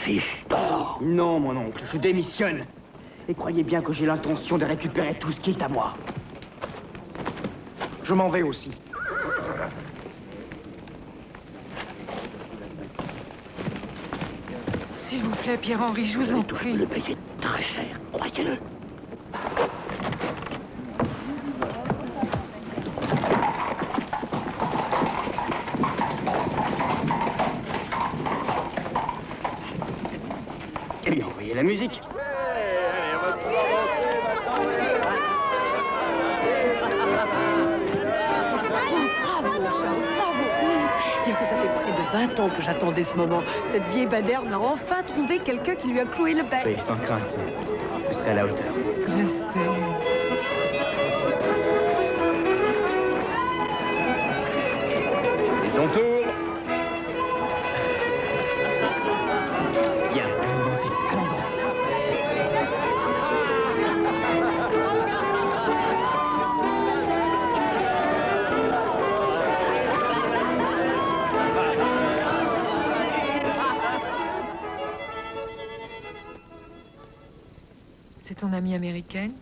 fiche d'or. Non, mon oncle, je démissionne. Et croyez bien que j'ai l'intention de récupérer tout ce qui est à moi. Je m'en vais aussi. S'il vous plaît, Pierre-Henri, je vous en prie. Vous le payez très cher, croyez-le. Eh bien, envoyez la musique. Dire que ça fait près de 20 ans que j'attendais ce moment. Cette vieille baderne a enfin trouvé quelqu'un qui lui a cloué le bec. Oui, sans crainte. Je serai à la hauteur. Je sais. C'est ton tour. Bien, allons danser, allons danser. C'est ton amie américaine?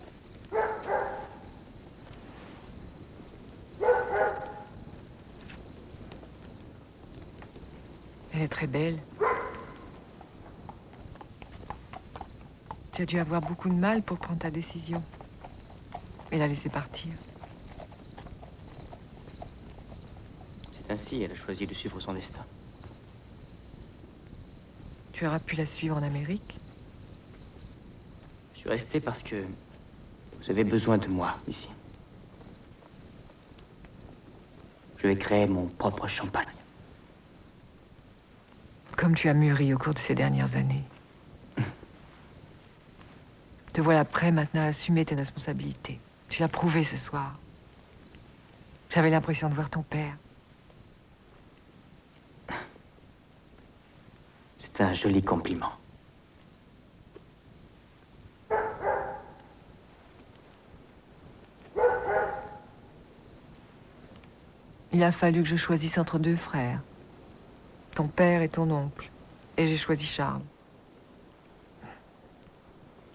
Elle est très belle. Tu as dû avoir beaucoup de mal pour prendre ta décision et la laisser partir. C'est ainsi, elle a choisi de suivre son destin. Tu auras pu la suivre en Amérique? Je suis resté parce que vous avez besoin de moi ici. Je vais créer mon propre champagne. Comme tu as mûri au cours de ces dernières années. Te voilà prêt maintenant à assumer tes responsabilités. Tu l'as prouvé ce soir. J'avais l'impression de voir ton père. C'est un joli compliment. Il a fallu que je choisisse entre deux frères. Ton père et ton oncle. Et j'ai choisi Charles.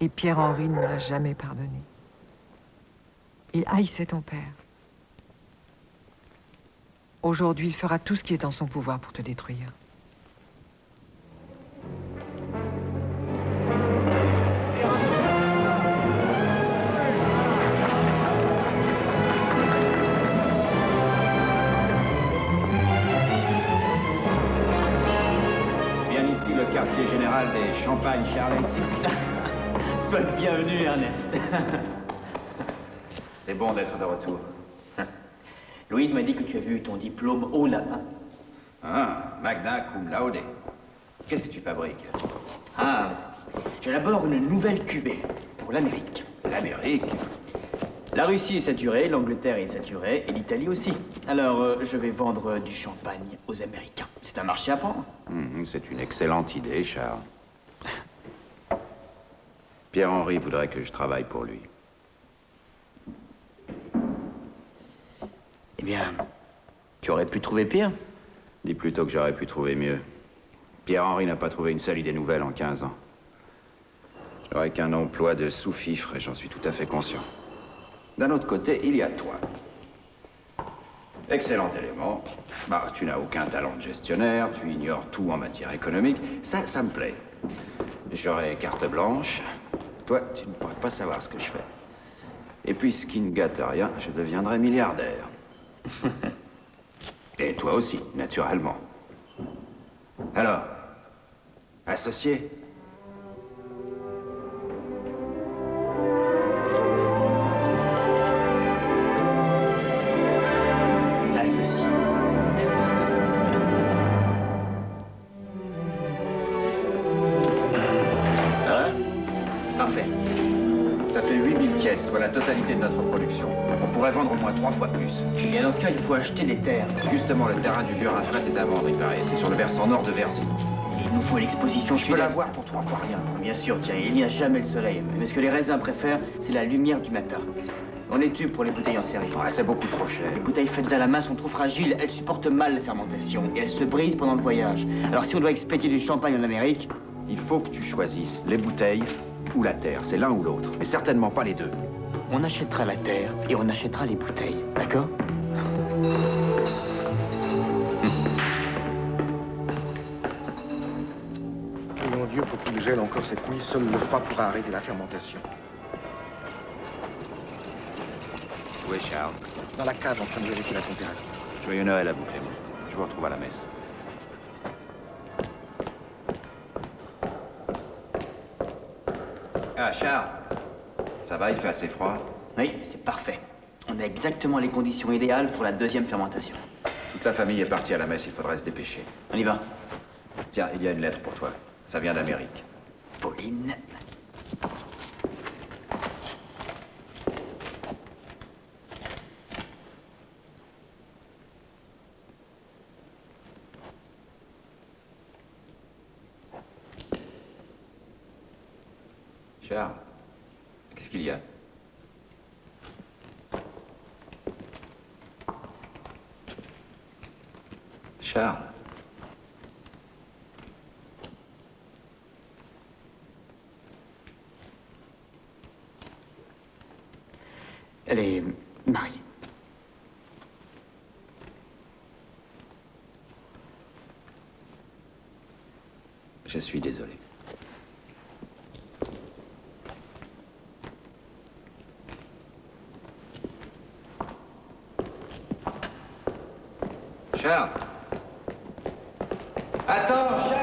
Et Pierre-Henri ne me l'a jamais pardonné. Il haïssait ton père. Aujourd'hui, il fera tout ce qui est en son pouvoir pour te détruire. Quartier général des Champagnes Charletti. Sois le bienvenu, Ernest. C'est bon d'être de retour. Louise m'a dit que tu avais eu ton diplôme haut là-bas. Ah, magna cum laude. Qu'est-ce que tu fabriques? Ah, j'élabore une nouvelle cuvée pour l'Amérique. L'Amérique? La Russie est saturée, l'Angleterre est saturée et l'Italie aussi. Alors, je vais vendre du champagne aux Américains. C'est un marché à prendre. C'est une excellente idée, Charles. Pierre-Henri voudrait que je travaille pour lui. Eh bien, tu aurais pu trouver pire. Dis plutôt que j'aurais pu trouver mieux. Pierre-Henri n'a pas trouvé une seule idée nouvelle en 15 ans. J'aurais qu'un emploi de sous-fifre et j'en suis tout à fait conscient. D'un autre côté, il y a toi. Excellent élément. Bah, tu n'as aucun talent de gestionnaire, tu ignores tout en matière économique. Ça me plaît. J'aurai carte blanche. Toi, tu ne pourrais pas savoir ce que je fais. Et puis, ce qui ne gâte rien, je deviendrai milliardaire. Et toi aussi, naturellement. Alors, associé? Soit la totalité de notre production. On pourrait vendre au moins 3 fois plus. Et bien dans ce cas, il faut acheter des terres. Justement, le terrain du vieux Raffret est à vendre, il paraît. C'est sur le versant nord de Verzy. Il nous faut l'exposition Je peux l'avoir pour 3 fois rien. Bien sûr, tiens, il n'y a jamais le soleil. Mais ce que les raisins préfèrent, c'est la lumière du matin. On est tube pour les bouteilles en série. Ah, c'est beaucoup trop cher. Les bouteilles faites à la main sont trop fragiles, elles supportent mal la fermentation et elles se brisent pendant le voyage. Alors si on doit expédier du champagne en Amérique, Il faut que tu choisisses les bouteilles ou la terre. C'est l'un ou l'autre, mais certainement pas les deux. On achètera la terre et on achètera les bouteilles, d'accord? Prions Dieu pour qu'il gèle encore cette nuit. Seul le froid pourra arrêter la fermentation. Où est Charles? Dans la cage, en train de vérifier la température. Joyeux Noël à vous, Clément. Je vous retrouve à la messe. Ah, Charles. Ça va, il fait assez froid? Oui, c'est parfait. On a exactement les conditions idéales pour la deuxième fermentation. Toute la famille est partie à la messe, il faudrait se dépêcher. On y va. Tiens, il y a une lettre pour toi. Ça vient d'Amérique. Pauline. Charles, qu'est-ce qu'il y a? Charles. Elle est mariée. Je suis désolé. Charles. Attends, Charles.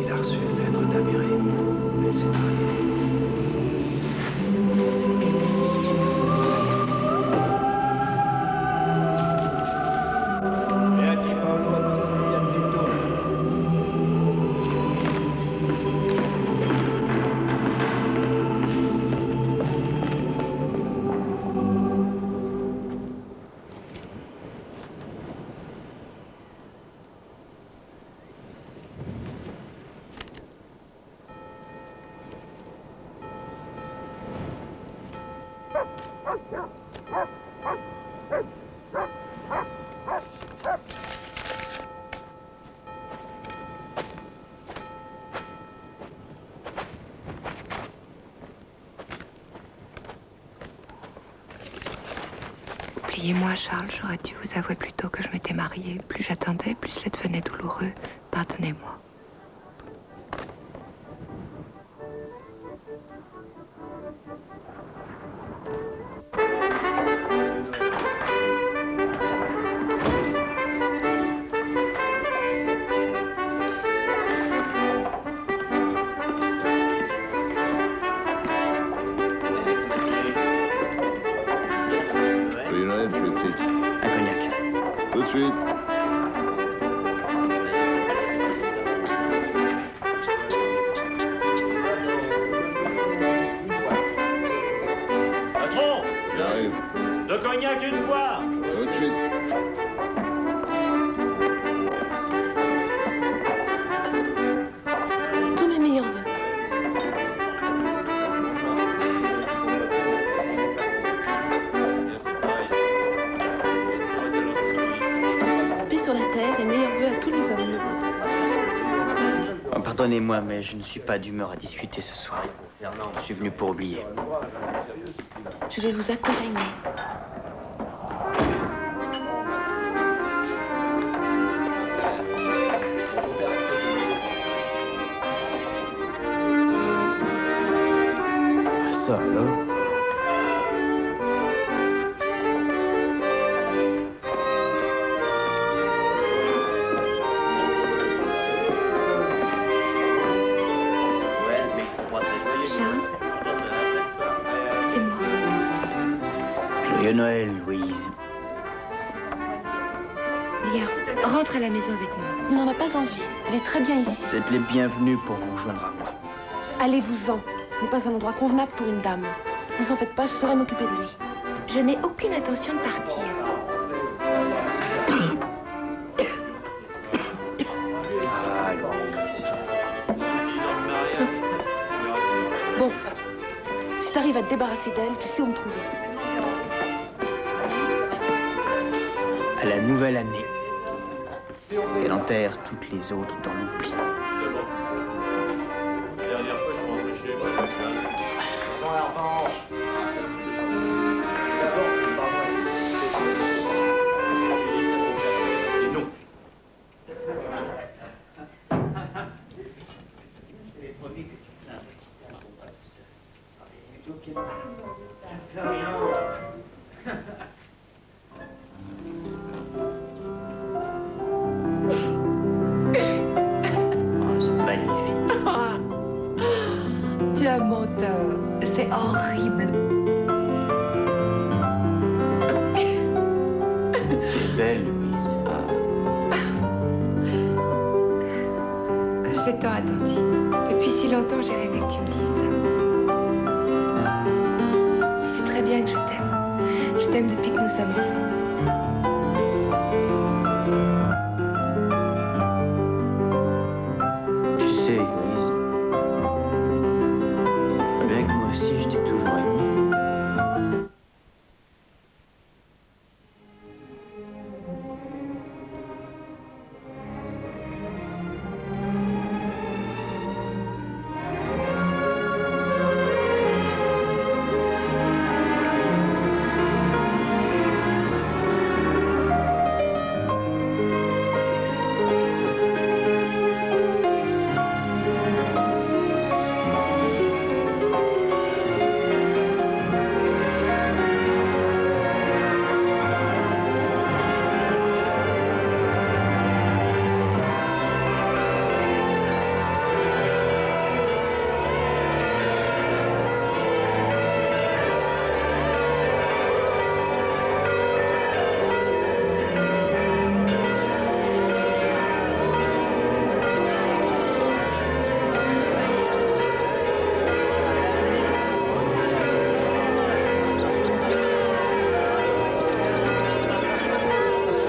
Il a reçu une lettre d'Amérique. Elle s'est mariée. Oubliez-moi, Charles, j'aurais dû vous avouer plus tôt que je m'étais mariée. Plus j'attendais, plus cela devenait douloureux. Pardonnez-moi. Joyeux Noël, Fritzi. Un cognac. Tout de suite. Patron, J'arrive. le cognac une fois. Tout de suite. Tous mes meilleurs vœux. Paix sur la terre et meilleurs vœux à tous les hommes. Pardonnez-moi, mais je ne suis pas d'humeur à discuter ce soir. Je suis venu pour oublier. Je vais vous accompagner. Ça alors? Charles, c'est moi. Joyeux Noël, Louise. Viens, rentre à la maison avec moi. Il n'en a pas envie. Il est très bien ici. Vous êtes les bienvenus pour vous joindre à moi. Allez-vous-en. Ce n'est pas un endroit convenable pour une dame. Vous en faites pas, je saurai m'occuper de lui. Je n'ai aucune intention de partir. Bon, si t'arrives à te débarrasser d'elle, tu sais où me trouver. À la nouvelle année. Elle enterre toutes les autres dans l'oubli. Dernière fois, je suis rentré chez moi. Tu as mon tort. C'est horrible. Tu es belle, Louise. J'ai tant attendu. Depuis si longtemps, j'ai rêvé que tu me dises ça. C'est très bien que je t'aime. Je t'aime depuis que nous sommes enfants. Tu sais, Louise, bien que moi aussi, je t'ai toujours aimé.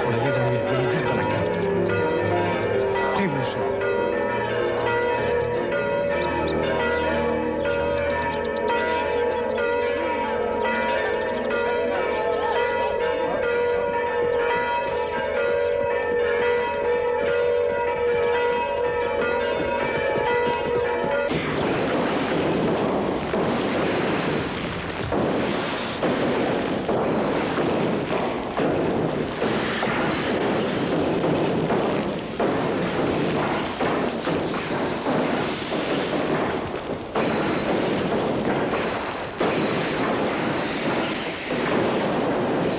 On a des ennuis. Venez vite dans la cave. Prive le chef.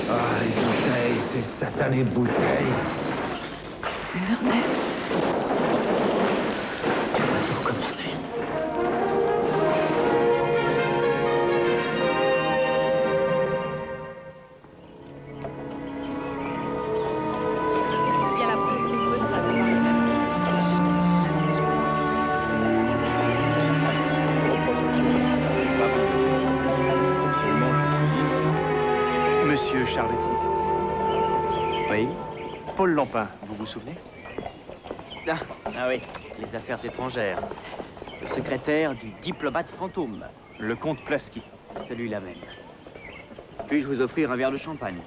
Ah, les bouteilles, ces satanées bouteilles. Ernest. On va tout recommencer. Bien la preuve, les bonnes phrases à parler Monsieur Charletti. Oui. Paul Lampin, vous vous souvenez? Ah oui, les affaires étrangères. Le secrétaire du diplomate fantôme. Le comte Plasky. Celui-là même. Puis-je vous offrir un verre de champagne?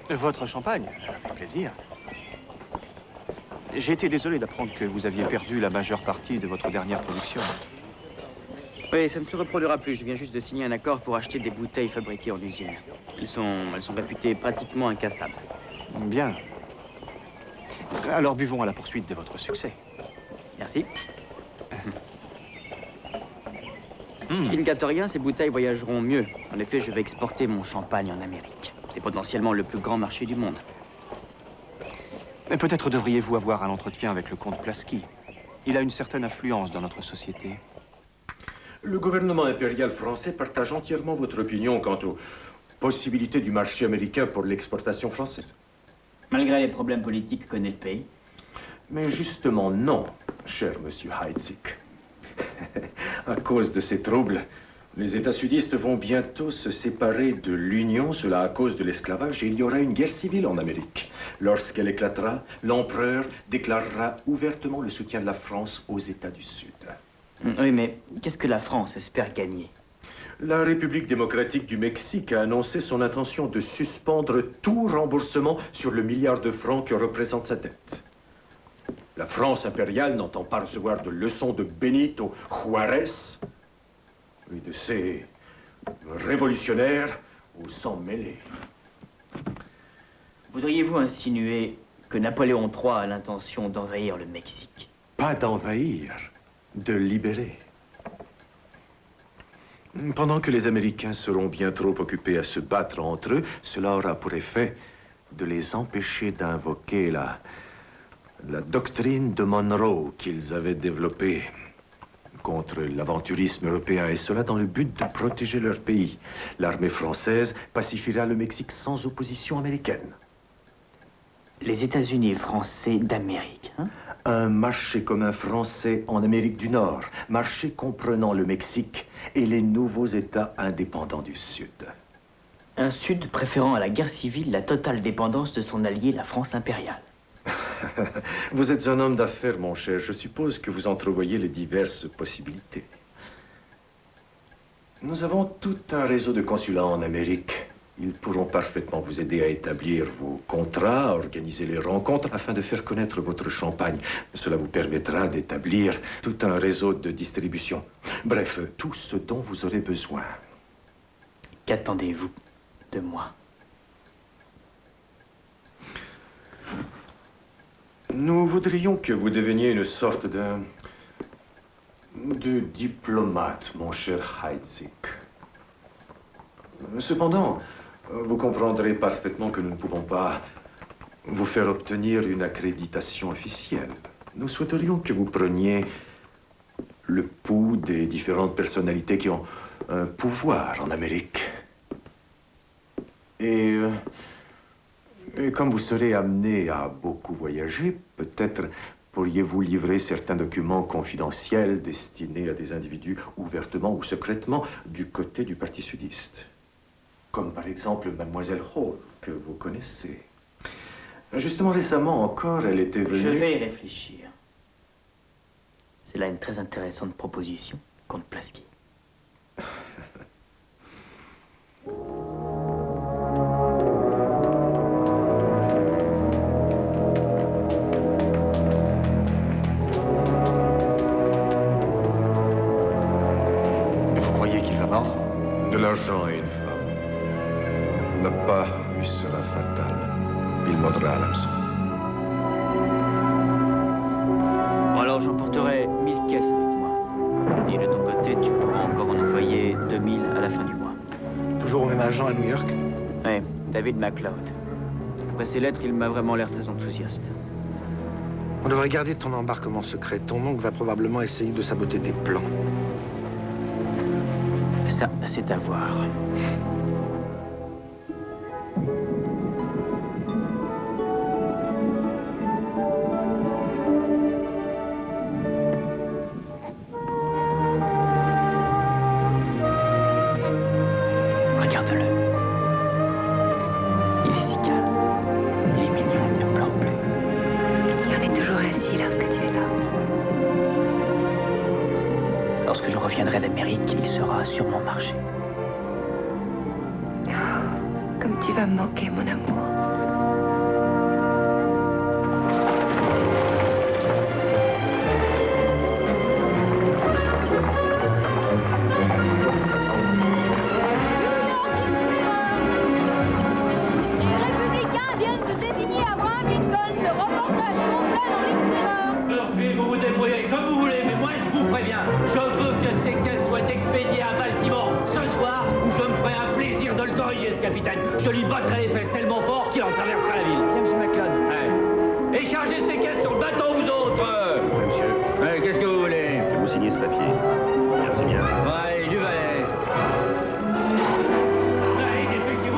Votre champagne? Avec plaisir. J'ai été désolé d'apprendre que vous aviez perdu la majeure partie de votre dernière production. Oui, ça ne se reproduira plus. Je viens juste de signer un accord pour acheter des bouteilles fabriquées en usine. Elles sont réputées pratiquement incassables. Bien. Alors buvons à la poursuite de votre succès. Merci. Ce qui ne gâte rien, ces bouteilles voyageront mieux. En effet, je vais exporter mon champagne en Amérique. C'est potentiellement le plus grand marché du monde. Mais peut-être devriez-vous avoir un entretien avec le comte Plasky. Il a une certaine influence dans notre société. Le gouvernement impérial français partage entièrement votre opinion quant possibilité du marché américain pour l'exportation française. Malgré les problèmes politiques que connaît le pays. Mais justement, non, cher monsieur Heidsieck. À cause de ces troubles, les États sudistes vont bientôt se séparer de l'Union, cela à cause de l'esclavage, et il y aura une guerre civile en Amérique. Lorsqu'elle éclatera, l'empereur déclarera ouvertement le soutien de la France aux États du Sud. Oui, mais qu'est-ce que la France espère gagner? La République démocratique du Mexique a annoncé son intention de suspendre tout remboursement sur le milliard de francs que représente sa dette. La France impériale n'entend pas recevoir de leçons de Benito Juárez et de ces révolutionnaires au sang mêlé. Voudriez-vous insinuer que Napoléon III a l'intention d'envahir le Mexique? Pas d'envahir, de libérer. Pendant que les Américains seront bien trop occupés à se battre entre eux, cela aura pour effet de les empêcher d'invoquer la doctrine de Monroe qu'ils avaient développée contre l'aventurisme européen, et cela dans le but de protéger leur pays. L'armée française pacifiera le Mexique sans opposition américaine. Les États-Unis français d'Amérique, hein? Un marché commun français en Amérique du Nord, marché comprenant le Mexique et les nouveaux États indépendants du Sud. Un Sud préférant à la guerre civile la totale dépendance de son allié, la France impériale. Vous êtes un homme d'affaires, mon cher. Je suppose que vous entrevoyez les diverses possibilités. Nous avons tout un réseau de consulats en Amérique. Ils pourront parfaitement vous aider à établir vos contrats, à organiser les rencontres afin de faire connaître votre champagne. Cela vous permettra d'établir tout un réseau de distribution. Bref, tout ce dont vous aurez besoin. Qu'attendez-vous de moi? Nous voudrions que vous deveniez une sorte de diplomate, mon cher Heidsieck. Cependant, vous comprendrez parfaitement que nous ne pouvons pas vous faire obtenir une accréditation officielle. Nous souhaiterions que vous preniez le pouls des différentes personnalités qui ont un pouvoir en Amérique. Et comme vous serez amené à beaucoup voyager, peut-être pourriez-vous livrer certains documents confidentiels destinés à des individus ouvertement ou secrètement du côté du Parti sudiste. Comme par exemple Mademoiselle Hall, que vous connaissez. Justement, récemment encore, elle était venue... Je vais y réfléchir. C'est là une très intéressante proposition, comte Plasky. Vous croyez qu'il va mordre? De l'argent et une femme. Le pas lui sera fatal. Il mordra à l'hameçon. Bon, alors j'emporterai 1000 caisses avec moi. Et de ton côté, tu pourras encore en envoyer 2000 à la fin du mois. Toujours au même agent à New York? Oui, David McLeod. Après ces lettres, il m'a vraiment l'air très enthousiaste. On devrait garder ton embarquement secret. Ton oncle va probablement essayer de saboter tes plans. Ça, c'est à voir. Regarde-le. Il est si calme. Il est mignon, il ne pleure plus. Il en est toujours assis lorsque tu es là. Lorsque je reviendrai d'Amérique, il sera sûrement marché. Oh, comme tu vas me manquer, mon amour. Murphy, vous vous débrouillez comme vous voulez, mais moi je vous préviens, je veux que ces caisses soient expédiées à Baltimore ce soir, où je me ferai un plaisir de le corriger, ce capitaine. Je lui battrai les fesses tellement fort qu'il en traversera la ville. James McLeod. Ouais. Et chargez ces caisses sur le bateau, vous autres. Oui, monsieur. Ouais, qu'est-ce que vous voulez? Vous signez ce papier. Merci bien. Ouais, du valet. Ouais, dépêchez-vous.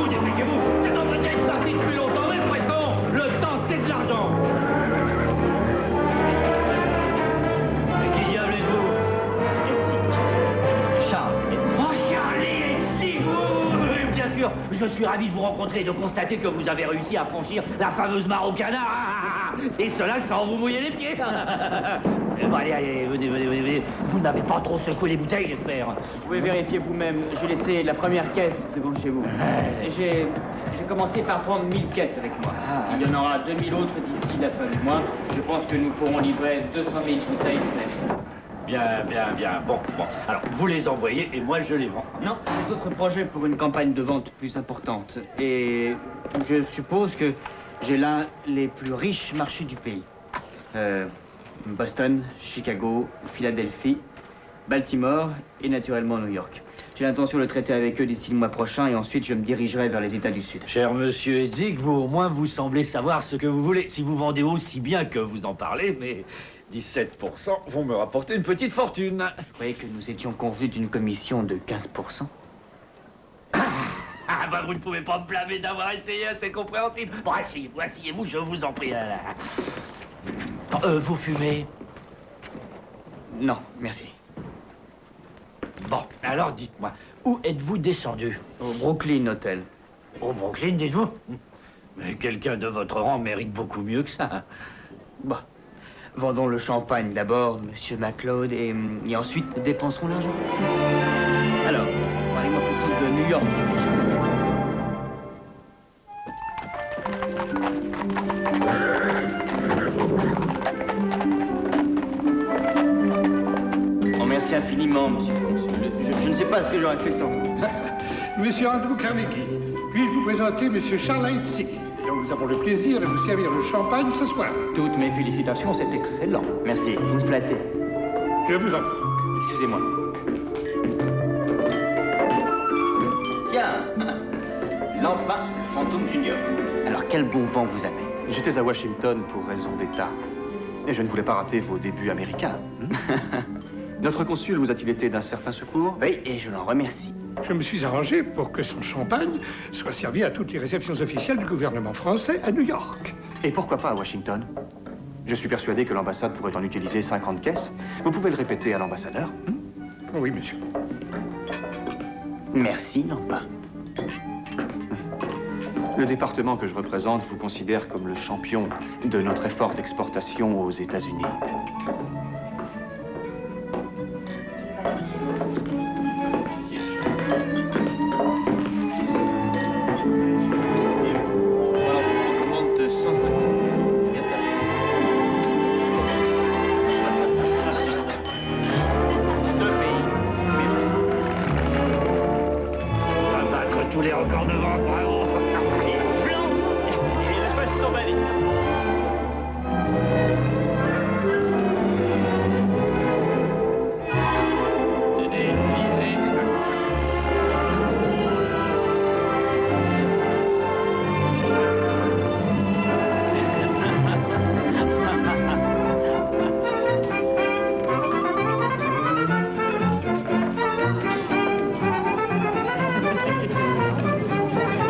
Je suis ravi de vous rencontrer et de constater que vous avez réussi à franchir la fameuse mare au canard. Et cela sans vous mouiller les pieds. Bon, allez, venez. Vous n'avez pas trop secoué les bouteilles, j'espère. Vous pouvez vérifier vous-même. J'ai laissé la première caisse devant chez vous. J'ai commencé par prendre 1000 caisses avec moi. Il y en aura 2000 autres d'ici la fin du mois. Je pense que nous pourrons livrer 200 000 bouteilles cette année. Bien. Bon. Alors, vous les envoyez et moi, je les vends. Non, j'ai d'autres projets pour une campagne de vente plus importante. Et je suppose que j'ai l'un des plus riches marchés du pays. Boston, Chicago, Philadelphie, Baltimore et naturellement New York. J'ai l'intention de traiter avec eux d'ici le mois prochain et ensuite je me dirigerai vers les États du Sud. Cher monsieur Hedzik, vous au moins vous semblez savoir ce que vous voulez. Si vous vendez aussi bien que vous en parlez, mais 17% vont me rapporter une petite fortune. Vous croyez que nous étions convenus d'une commission de 15%? Ah bah vous ne pouvez pas me blâmer d'avoir essayé, c'est compréhensible. Bon, asseyez-vous, je vous en prie. Vous fumez? Non, merci. Bon, alors dites-moi, où êtes-vous descendu? Au Brooklyn Hotel. Au Brooklyn, dites-vous? Mais quelqu'un de votre rang mérite beaucoup mieux que ça. Bah, vendons le champagne d'abord, monsieur MacLeod, et ensuite dépenserons l'argent. Alors, parlez-moi plutôt de New York. Oh, merci infiniment, monsieur. Je ne sais pas ce que j'aurais fait sans vous. Monsieur Andrew Carnegie, puis-je vous présenter monsieur Charles Heitzig, dont nous avons le plaisir de vous servir le champagne ce soir. Toutes mes félicitations, c'est excellent. Merci, vous me flattez. Je vous en prie. Excusez-moi. Tiens, l'enfant Fantôme Junior. Alors, quel bon vent vous avez? J'étais à Washington pour raison d'État. Et je ne voulais pas rater vos débuts américains. Notre consul vous a-t-il été d'un certain secours? Oui, et je l'en remercie. Je me suis arrangé pour que son champagne soit servi à toutes les réceptions officielles du gouvernement français à New York. Et pourquoi pas à Washington? Je suis persuadé que l'ambassade pourrait en utiliser 50 caisses. Vous pouvez le répéter à l'ambassadeur? Oui, monsieur. Merci, Lampin. Le département que je représente vous considère comme le champion de notre effort d'exportation aux États-Unis. Tous les records de vente, bravo. Blanc. Et les fesses sont balies.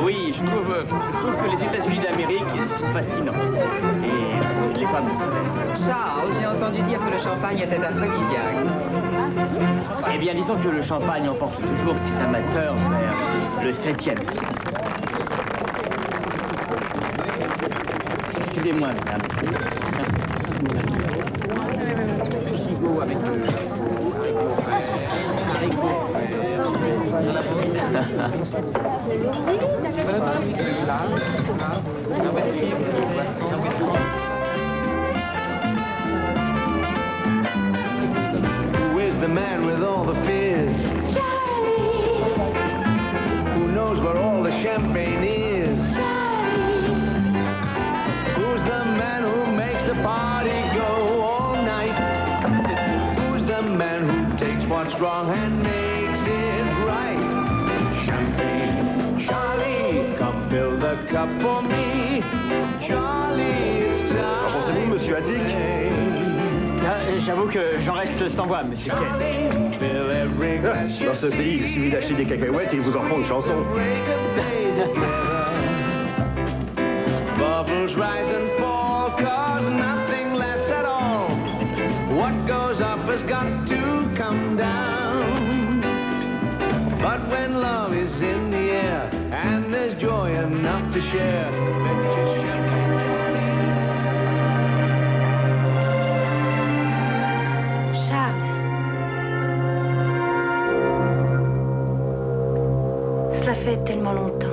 Oui, je trouve que les États-Unis d'Amérique sont fascinants. Et les femmes très belles. Charles, j'ai entendu dire que le champagne était aphrodisiaque. Eh bien, disons que le champagne emporte toujours ses amateurs vers le 7e siècle. Excusez-moi, madame. Chico avec Who is the man with all the fizz? Charlie! Who knows where all the champagne is? Charlie! Who's the man who makes the party go all night? Who's the man who takes what's wrong and makes it right? Champagne, Charlie, come fill the cup for me. Charlie, it's time. Qu'en pensez-vous, monsieur Hadzik? J'avoue que j'en reste sans voix, monsieur Kent. Dans ce pays, il suffit d'acheter des cacahuètes et ils vous en font une chanson. Bubbles rise and fall, cause nothing lasts at all. What goes up has got to come down. But when love love is in the air, and there's joy enough to share. Bet your champagne, Charles. Cela fait tellement longtemps.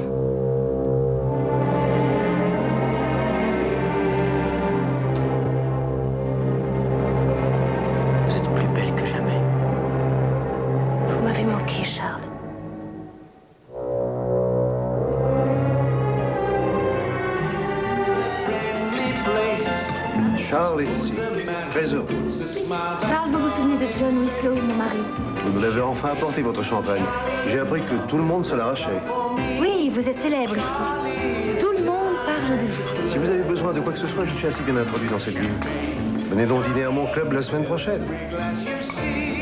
Vous êtes plus belle que jamais. Vous m'avez manqué, Charles. Charles est ici. Très heureux. Charles, vous vous souvenez de John Winslow, mon mari? Vous nous l'avez enfin apporté, votre champagne. J'ai appris que tout le monde se l'arrachait. Oui, vous êtes célèbre ici. Tout le monde parle de vous. Si vous avez besoin de quoi que ce soit, je suis assez bien introduit dans cette ville. Venez donc dîner à mon club la semaine prochaine.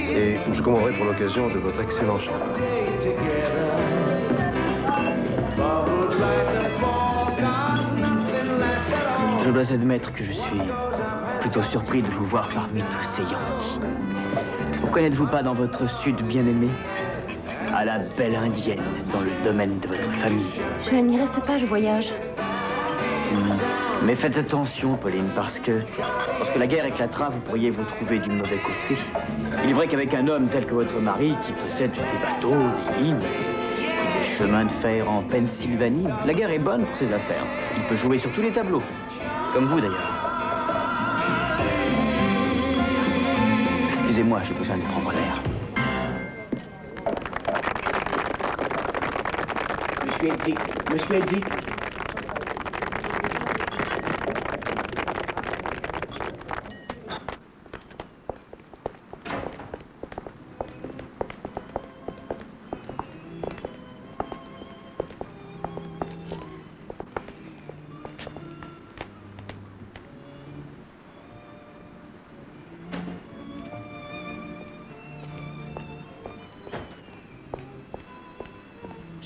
Et je commanderai pour l'occasion de votre excellent champagne. Je dois admettre que je suis plutôt surpris de vous voir parmi tous ces Yankees. Pourquoi n'êtes-vous pas dans votre sud bien-aimé? À la belle indienne, dans le domaine de votre famille. Je n'y reste pas, je voyage. Mais faites attention, Pauline, parce que lorsque la guerre éclatera, vous pourriez vous trouver du mauvais côté. Il est vrai qu'avec un homme tel que votre mari, qui possède des bateaux, des lignes, et des chemins de fer en Pennsylvanie, la guerre est bonne pour ses affaires. Il peut jouer sur tous les tableaux. Comme vous, d'ailleurs. Excusez-moi, j'ai besoin de prendre l'air. Monsieur Edzik.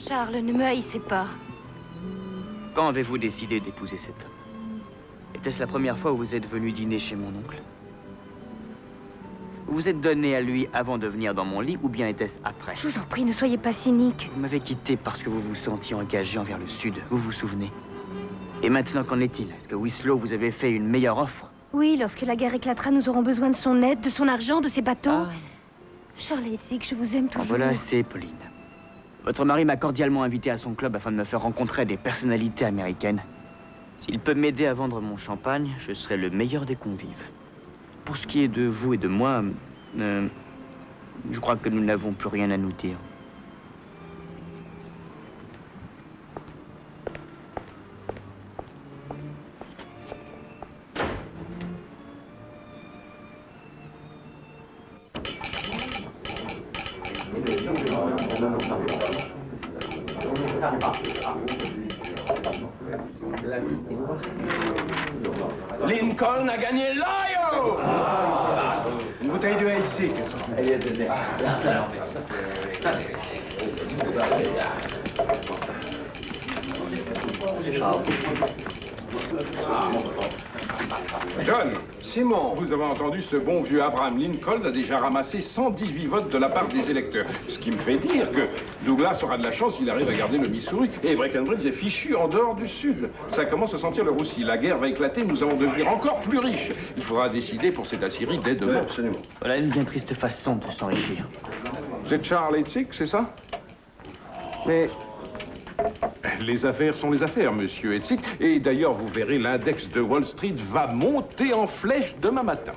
Charles, ne me haïssez pas. Quand avez-vous décidé d'épouser cet homme? Était-ce la première fois où vous êtes venu dîner chez mon oncle? Vous vous êtes donné à lui avant de venir dans mon lit, ou bien était-ce après? Je vous en prie, ne soyez pas cynique. Vous m'avez quitté parce que vous vous sentiez engagé envers le Sud, vous vous souvenez? Et maintenant, qu'en est-il? Est-ce que Winslow vous avait fait une meilleure offre? Oui, lorsque la guerre éclatera, nous aurons besoin de son aide, de son argent, de ses bateaux. Charles Edzik, je vous aime toujours. En voilà assez, Pauline. Votre mari m'a cordialement invité à son club afin de me faire rencontrer des personnalités américaines. S'il peut m'aider à vendre mon champagne, je serai le meilleur des convives. Pour ce qui est de vous et de moi, je crois que nous n'avons plus rien à nous dire. Lincoln a gagné l'Iowa! Une bouteille de Helsinki. Charles. John. Simon. Vous avez entendu, ce bon vieux Abraham Lincoln a déjà ramassé 118 votes de la part des électeurs. Ce qui me fait dire que Douglas aura de la chance s'il arrive à garder le Missouri. Et Breckenridge est fichu en dehors du Sud. Ça commence à sentir le roussi. La guerre va éclater, nous allons devenir encore plus riches. Il faudra décider pour cette Assyrie dès demain. Absolument. Voilà une bien triste façon de s'enrichir. Vous êtes Charles Edzik, c'est ça? Mais les affaires sont les affaires, monsieur Edzik. Et d'ailleurs, vous verrez, l'index de Wall Street va monter en flèche demain matin.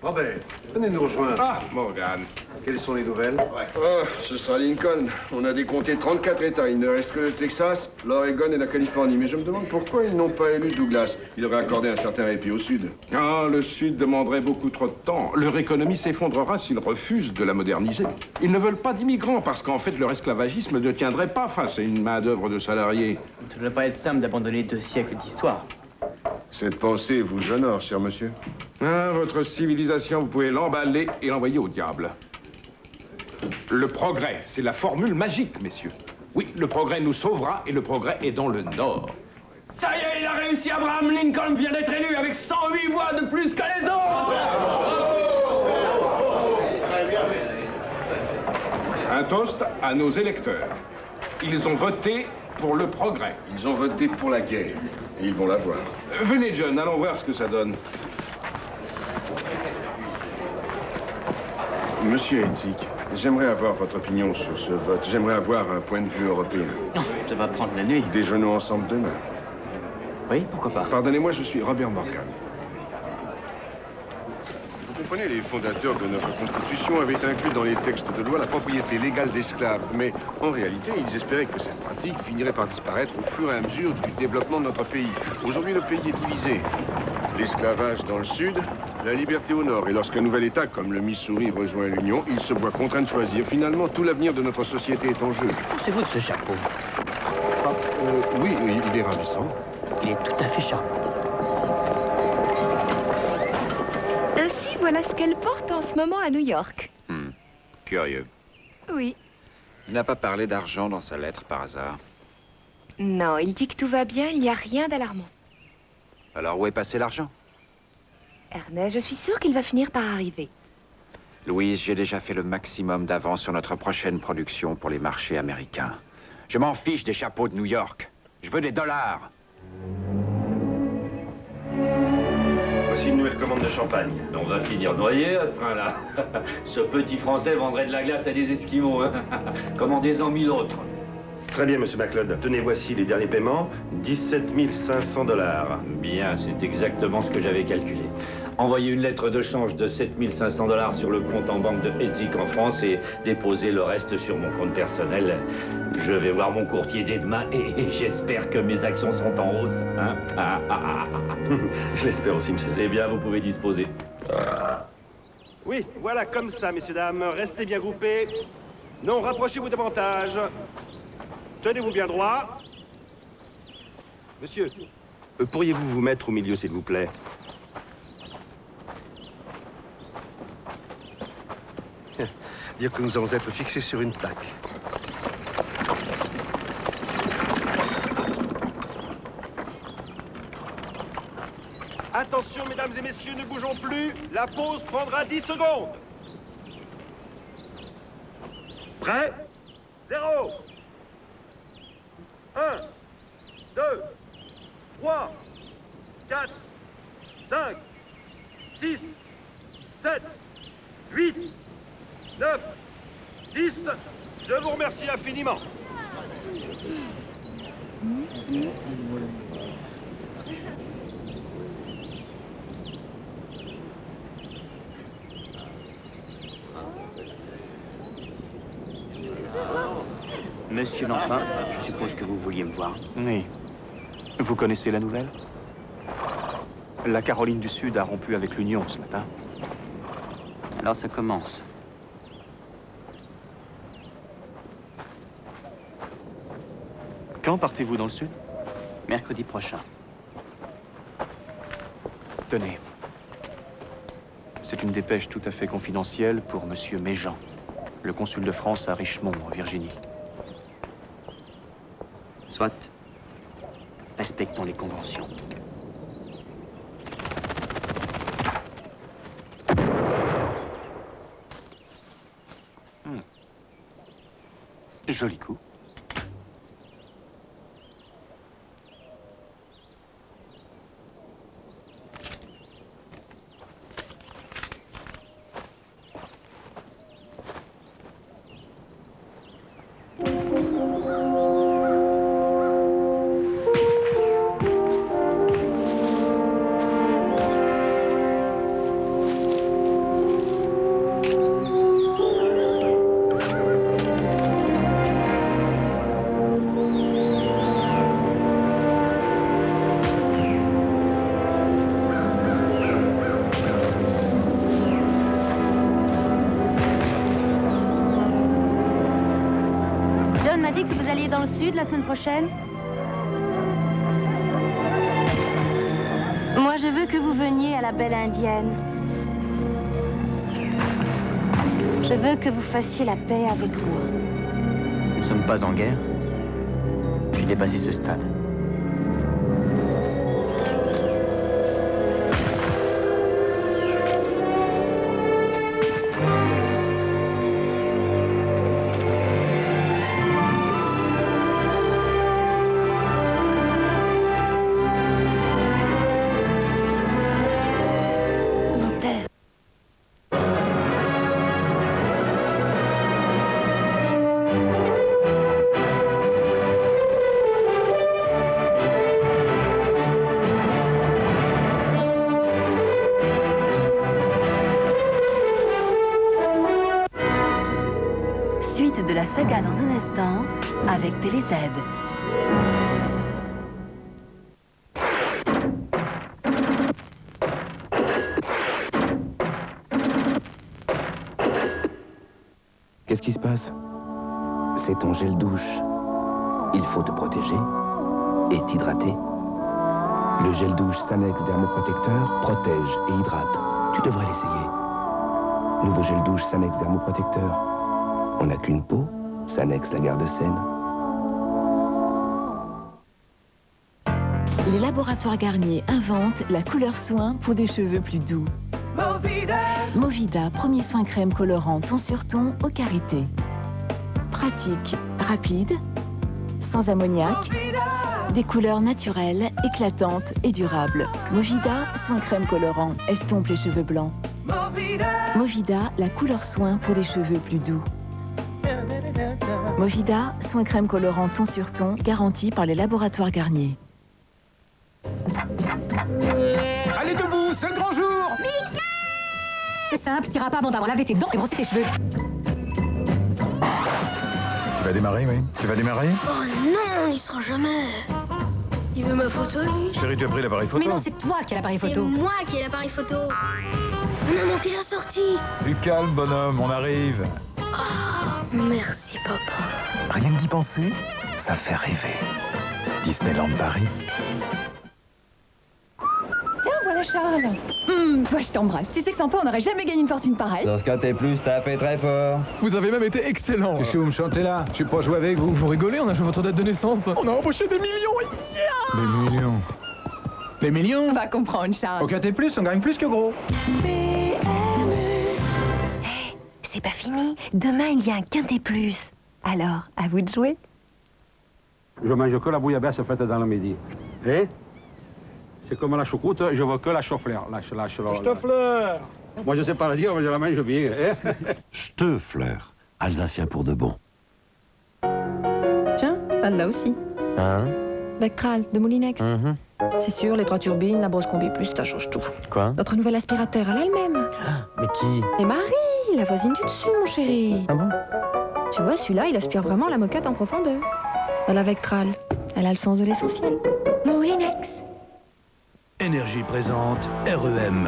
Robert, venez nous rejoindre. Ah, Morgan. Quelles sont les nouvelles? Oh, ce sera Lincoln. On a décompté 34 États. Il ne reste que le Texas, l'Oregon et la Californie. Mais je me demande pourquoi ils n'ont pas élu Douglas. Il aurait accordé un certain répit au Sud. Ah, le Sud demanderait beaucoup trop de temps. Leur économie s'effondrera s'ils refusent de la moderniser. Ils ne veulent pas d'immigrants parce qu'en fait, leur esclavagisme ne tiendrait pas face à une main-d'œuvre de salariés. ça ne doit pas être simple d'abandonner 2 siècles d'histoire. Cette pensée vous honore, cher monsieur. Ah, votre civilisation, vous pouvez l'emballer et l'envoyer au diable. Le progrès, c'est la formule magique, messieurs. Oui, le progrès nous sauvera et le progrès est dans le Nord. Ça y est, il a réussi. Abraham Lincoln vient d'être élu avec 108 voix de plus que les autres. Un toast à nos électeurs. Ils ont voté pour le progrès. Ils ont voté pour la guerre. Et ils vont l'avoir. Venez, John, allons voir ce que ça donne. Monsieur Hedzik, j'aimerais avoir votre opinion sur ce vote. J'aimerais avoir un point de vue européen. Non, ça va prendre la nuit. Déjeunons ensemble demain. Oui, pourquoi pas? Pardonnez-moi, je suis Robert Morgan. Vous comprenez, les fondateurs de notre Constitution avaient inclus dans les textes de loi la propriété légale d'esclaves. Mais en réalité, ils espéraient que cette pratique finirait par disparaître au fur et à mesure du développement de notre pays. Aujourd'hui, le pays est divisé. L'esclavage dans le sud, la liberté au nord. Et lorsqu'un nouvel État comme le Missouri rejoint l'Union, il se voit contraint de choisir. Finalement, tout l'avenir de notre société est en jeu. Pensez-vous de ce chapeau? Oui, il est ravissant. Il est tout à fait charmant. Ainsi, voilà ce qu'elle porte en ce moment à New York. Curieux. Oui. Il n'a pas parlé d'argent dans sa lettre par hasard. Non, il dit que tout va bien, il n'y a rien d'alarmant. Alors où est passé l'argent? Ernest, je suis sûre qu'il va finir par arriver. Louise, j'ai déjà fait le maximum d'avance sur notre prochaine production pour les marchés américains. Je m'en fiche des chapeaux de New York. Je veux des dollars. Voici une nouvelle commande de champagne. On va finir noyé à ce train-là. Ce petit Français vendrait de la glace à des Esquimaux. Hein. Commandez-en 1000 autres. Très bien, monsieur MacLeod. Tenez, voici les derniers paiements. 17 500 $. Bien, c'est exactement ce que j'avais calculé. Envoyez une lettre de change de 7 500 $ sur le compte en banque de Hedzik en France et déposez le reste sur mon compte personnel. Je vais voir mon courtier dès demain et j'espère que mes actions sont en hausse. Hein. Je l'espère aussi, monsieur. C'est bien, vous pouvez disposer. Oui, voilà, comme ça, messieurs, dames. Restez bien groupés. Non, rapprochez-vous davantage. Tenez-vous bien droit. Monsieur, pourriez-vous vous mettre au milieu, s'il vous plaît? Dire que nous allons être fixés sur une plaque. Attention, mesdames et messieurs, ne bougeons plus. La pause prendra 10 secondes. Prêt? 0. 1, 2, 3, 4, 5, 6, 7, 8, 9, 10. Je vous remercie infiniment. Monsieur Lanfin, je suppose que vous vouliez me voir. Oui. Vous connaissez la nouvelle? La Caroline du Sud a rompu avec l'Union ce matin. Alors ça commence. Quand partez-vous dans le Sud? Mercredi prochain. Tenez. C'est une dépêche tout à fait confidentielle pour Monsieur Méjean, le consul de France à Richmond, en Virginie. Soit. Respectons les conventions. Joli coup. John m'a dit que vous alliez dans le sud la semaine prochaine. Moi, je veux que vous veniez à la Belle Indienne. Je veux que vous fassiez la paix avec moi. Nous ne sommes pas en guerre. J'ai dépassé ce stade. saga dans un instant avec TéléZ. Qu'est-ce qui se passe? C'est ton gel douche. Il faut te protéger et t'hydrater. Le gel douche Sanex Dermoprotecteur protège et hydrate. Tu devrais l'essayer. Nouveau gel douche Sanex Dermoprotecteur. On n'a qu'une peau, Sanex la garde saine. Les laboratoires Garnier inventent la couleur soin pour des cheveux plus doux. Movida, premier soin crème colorant ton sur ton au karité. Pratique, rapide, sans ammoniac, des couleurs naturelles, éclatantes et durables. Movida, soin crème colorant, estompe les cheveux blancs. Movida, la couleur soin pour des cheveux plus doux. Movida, soin crème colorant ton sur ton, garanti par les laboratoires Garnier. Allez debout, c'est le grand jour! C'est simple, t'iras pas avant d'avoir lavé tes dents et brossé tes cheveux. Tu vas démarrer, oui? Tu vas démarrer? Oh non, il sera jamais. Il veut ma photo, lui. Chérie, tu as pris l'appareil photo? Mais non, c'est toi qui as l'appareil photo. C'est moi qui ai l'appareil photo. On a manqué la sortie. Du calme, bonhomme, on arrive. Oh, merci, papa. Rien que d'y penser, ça fait rêver. Disneyland Paris. Tiens, voilà Charles. Toi, je t'embrasse. Tu sais que sans toi, on n'aurait jamais gagné une fortune pareille. Dans ce cas, t'es plus, t'as fait très fort. Vous avez même été excellent. Qu'est-ce que vous me chantez là? Je suis pas joué avec vous. Vous rigolez, on a joué votre date de naissance. On a embauché des millions. Yeah. Des millions. Des millions? Va comprendre, Charles. Au Quintet Plus, on gagne plus que gros. C'est pas fini. Demain, il y a un Quintet Plus. Alors, à vous de jouer. Je mange que la bouillabaisse faite dans le midi. Et c'est comme la choucroute, je veux que la chou-fleur. La Chou-fleur. Moi, je sais pas la dire, mais je la mange bien. Ch'tefleur, alsacien pour de bon. Tiens, elle-là aussi. Hein? Vectral, de Moulinex. C'est sûr, les 3 turbines, la brosse combi plus, ça change tout. Quoi? Notre nouvel aspirateur, elle a le même. Mais qui? Et Marie, la voisine du dessus, mon chéri. Ah bon? Tu vois, celui-là, il aspire vraiment la moquette en profondeur. Elle a Vectral. Elle a le sens de l'essentiel. Moulinex. Énergie présente, REM.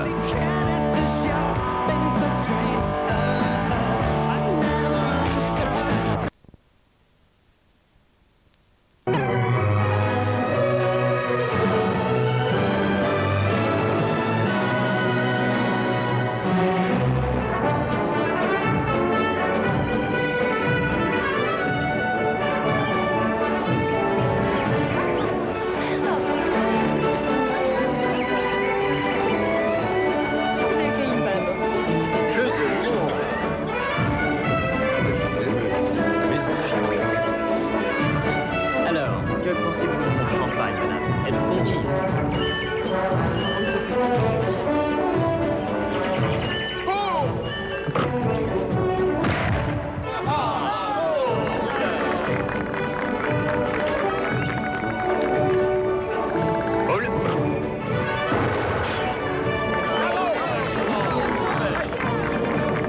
Alors, que pensez-vous de mon champagne, madame? Êtes-vous conquise?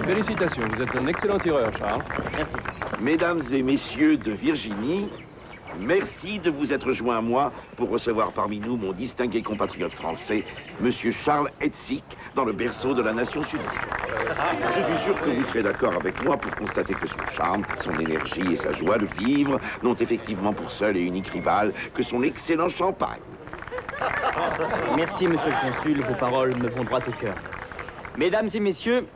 Félicitations, vous êtes un excellent tireur, Charles. Merci. Mesdames et messieurs de Virginie, merci de vous être joints à moi pour recevoir parmi nous mon distingué compatriote français, Monsieur Charles Hetzig, dans le berceau de la nation sudiste. Je suis sûr que vous serez d'accord avec moi pour constater que son charme, son énergie et sa joie de vivre n'ont effectivement pour seul et unique rival que son excellent champagne. Merci, monsieur le consul, vos paroles me vont droit au cœur. Mesdames et messieurs,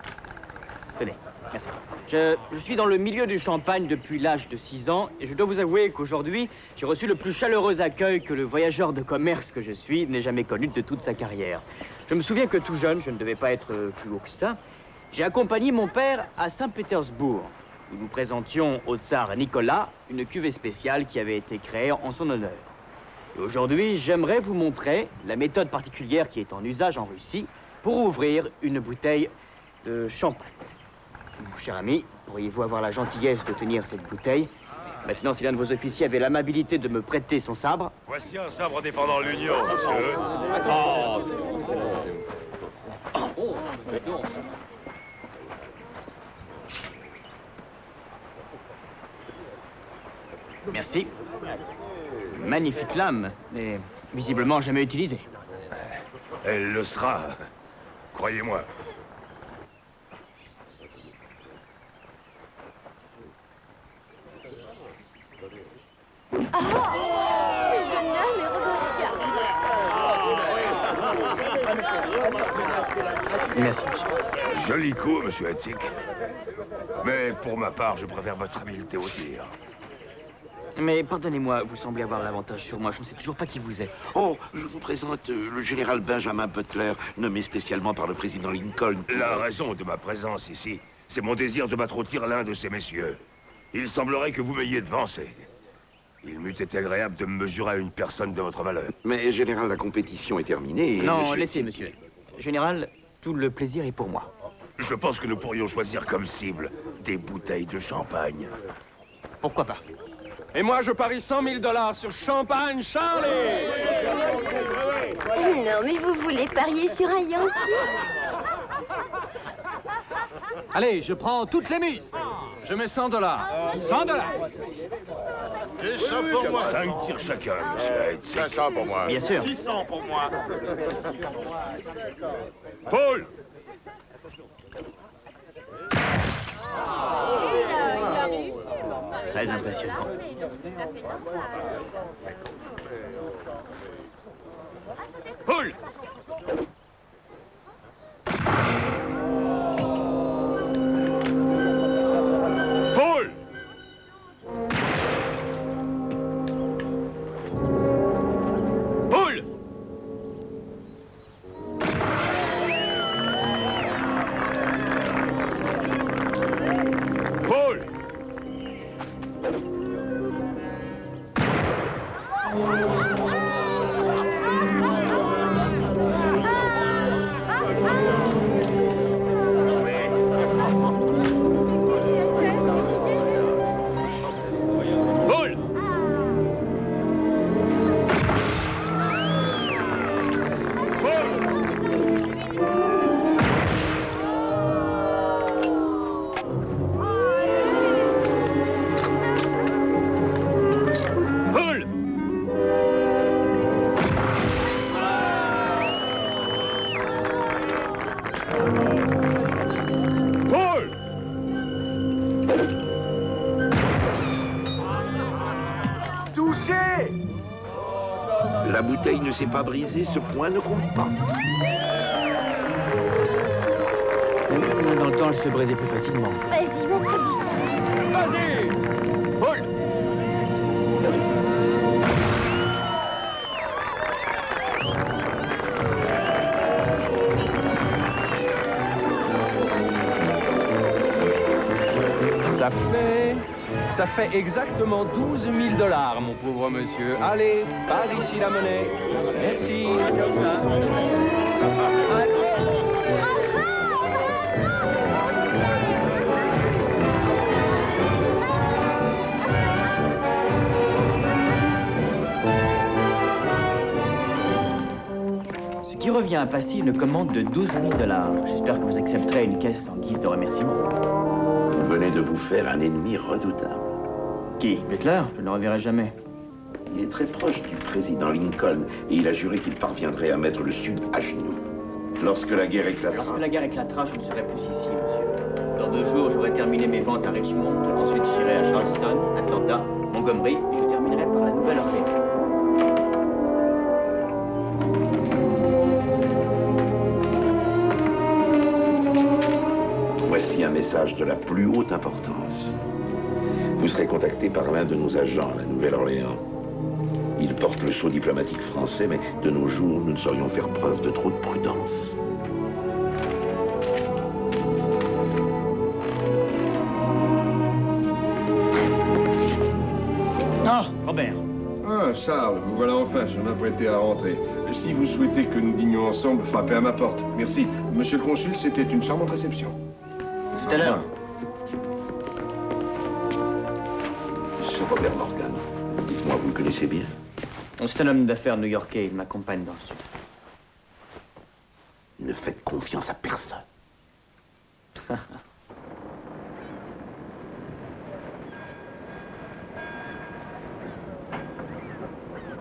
tenez, merci. Je suis dans le milieu du champagne depuis l'âge de 6 ans et je dois vous avouer qu'aujourd'hui, j'ai reçu le plus chaleureux accueil que le voyageur de commerce que je suis n'ait jamais connu de toute sa carrière. Je me souviens que tout jeune, je ne devais pas être plus haut que ça, j'ai accompagné mon père à Saint-Pétersbourg. Nous nous présentions au tsar Nicolas une cuvée spéciale qui avait été créée en son honneur. Et aujourd'hui, j'aimerais vous montrer la méthode particulière qui est en usage en Russie pour ouvrir une bouteille de champagne. Mon cher ami, pourriez-vous avoir la gentillesse de tenir cette bouteille? Maintenant, si l'un de vos officiers avait l'amabilité de me prêter son sabre... Voici un sabre défendant l'Union, monsieur. Merci. Magnifique lame, mais visiblement jamais utilisée. Elle le sera, croyez-moi. Ah, c'est génial, mais remarque. Merci, monsieur. Joli coup, monsieur Hetzig. Mais pour ma part, je préfère votre habileté au tir. Mais pardonnez-moi, vous semblez avoir l'avantage sur moi. Je ne sais toujours pas qui vous êtes. Oh, je vous présente le général Benjamin Butler, nommé spécialement par le président Lincoln. La raison de ma présence ici, c'est mon désir de battre au tir l'un de ces messieurs. Il semblerait que vous m'ayez devancé. Il m'eût été agréable de me mesurer à une personne de votre valeur. Mais, général, la compétition est terminée. Non, laissez, monsieur. Général, tout le plaisir est pour moi. Je pense que nous pourrions choisir comme cible des bouteilles de champagne. Pourquoi pas? Et moi, je parie 100 000 $ sur Champagne Charlie. Non, mais vous voulez parier sur un Yankee? Allez, je prends toutes les mises. Je mets 100 $. 100 $. Et ça pour moi. 5 tirs chacun, monsieur Hetzig. 500 pour moi. Bien sûr. 600 pour moi. Paul! Très impressionnant. Paul! Paul! Paul! Paul! Paul! Paul! Paul! Touché! La bouteille ne s'est pas brisée, ce point ne compte pas. Dans le temps, elle se brisait plus facilement. Vas-y, montre du sang. Vas-y. Paul. Ça fait exactement 12 000 $, mon pauvre monsieur. Allez, par ici la monnaie. Merci. Ce qui revient à passer une commande de 12 000 $. J'espère que vous accepterez une caisse en guise de remerciement. Vous venez de vous faire un ennemi redoutable. Qui? Butler? Je ne le reverrai jamais. Il est très proche du président Lincoln et il a juré qu'il parviendrait à mettre le Sud à genoux. Lorsque la guerre éclatera... Lorsque la guerre éclatera, je ne serai plus ici, monsieur. Dans 2 jours, j'aurai terminé mes ventes à Richmond. Ensuite, j'irai à Charleston, Atlanta, Montgomery, et je terminerai par la Nouvelle-Orléans. Voici un message de la plus haute importance. Vous serez contacté par l'un de nos agents à la Nouvelle-Orléans. Il porte le sceau diplomatique français, mais de nos jours, nous ne saurions faire preuve de trop de prudence. Ah, Robert. Ah, Charles, vous voilà enfin, je m'apprêtais à rentrer. Si vous souhaitez que nous dînions ensemble, frappez à ma porte. Merci. Monsieur le consul, c'était une charmante réception. Tout à l'heure. Monsieur Robert Morgan, dites-moi, vous le connaissez bien? C'est un homme d'affaires new-yorkais, il m'accompagne dans le sud. Ne faites confiance à personne.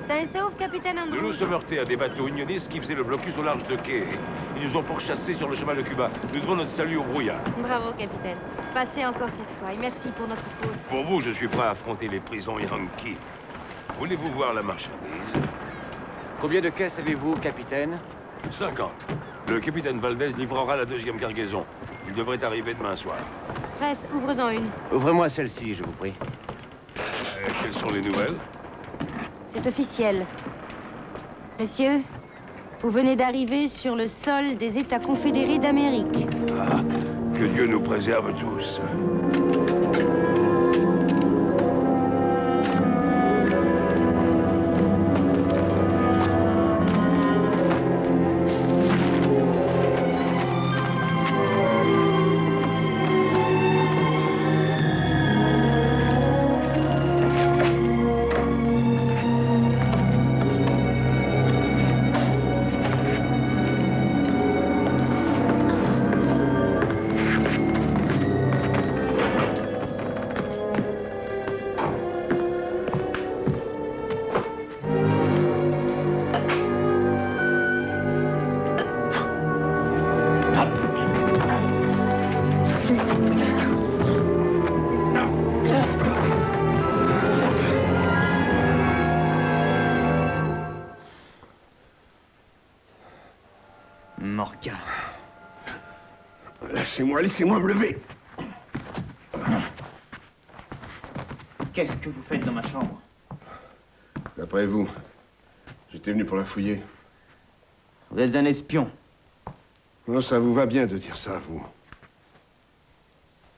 Ça et sauf, capitaine Andrews. Nous nous sommes heurtés à des bateaux unionistes qui faisaient le blocus au large de quai. Ils nous ont pourchassés sur le chemin de Cuba. Nous devons notre salut au brouillard. Bravo, capitaine. Passez encore cette fois et merci pour notre pause. Pour vous, je suis prêt à affronter les prisons Yankee. Voulez-vous voir la marchandise? Combien de caisses avez-vous, capitaine? 50. Le capitaine Valdez livrera la deuxième cargaison. Il devrait arriver demain soir. Presse, ouvre-en une. Ouvrez-moi celle-ci, je vous prie. Quelles sont les nouvelles? C'est officiel. Messieurs, vous venez d'arriver sur le sol des États confédérés d'Amérique. Ah, que Dieu nous préserve tous. Morgan. Lâchez-moi, laissez-moi me lever. Qu'est-ce que vous faites dans ma chambre? D'après vous, j'étais venu pour la fouiller. Vous êtes un espion. Non, ça vous va bien de dire ça, vous.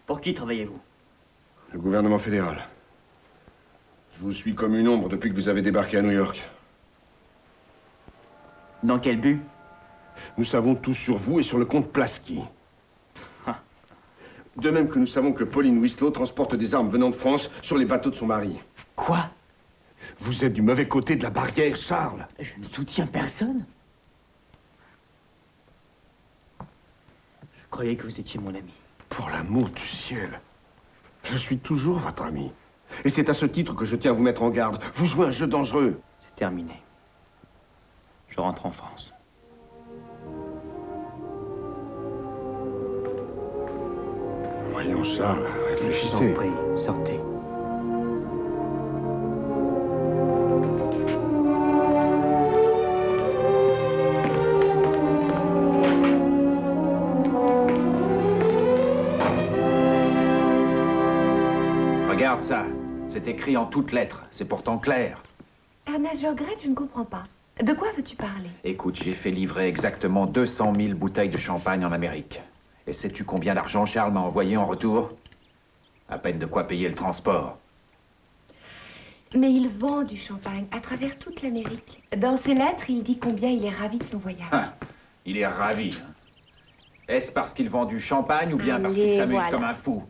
Pour qui travaillez-vous? Le gouvernement fédéral. Je vous suis comme une ombre depuis que vous avez débarqué à New York. Dans quel but? Nous savons tout sur vous et sur le comte Plasky. De même que nous savons que Pauline Winslow transporte des armes venant de France sur les bateaux de son mari. Quoi? Vous êtes du mauvais côté de la barrière, Charles. Je ne soutiens personne. Je croyais que vous étiez mon ami. Pour l'amour du ciel. Je suis toujours votre ami. Et c'est à ce titre que je tiens à vous mettre en garde. Vous jouez un jeu dangereux. C'est terminé. Je rentre en France. Voyons, Charles, Je vous réfléchissez. en prie, sortez. Regarde ça. C'est écrit en toutes lettres. C'est pourtant clair. Ernest, je regrette, je ne comprends pas. De quoi veux-tu parler? Écoute, j'ai fait livrer exactement 200 000 bouteilles de champagne en Amérique. Et sais-tu combien d'argent Charles m'a envoyé en retour? À peine de quoi payer le transport. Mais il vend du champagne à travers toute l'Amérique. Dans ses lettres, il dit combien il est ravi de son voyage. Ah, il est ravi. Hein. Est-ce parce qu'il vend du champagne ou bien parce qu'il Allez, s'amuse voilà. comme un fou?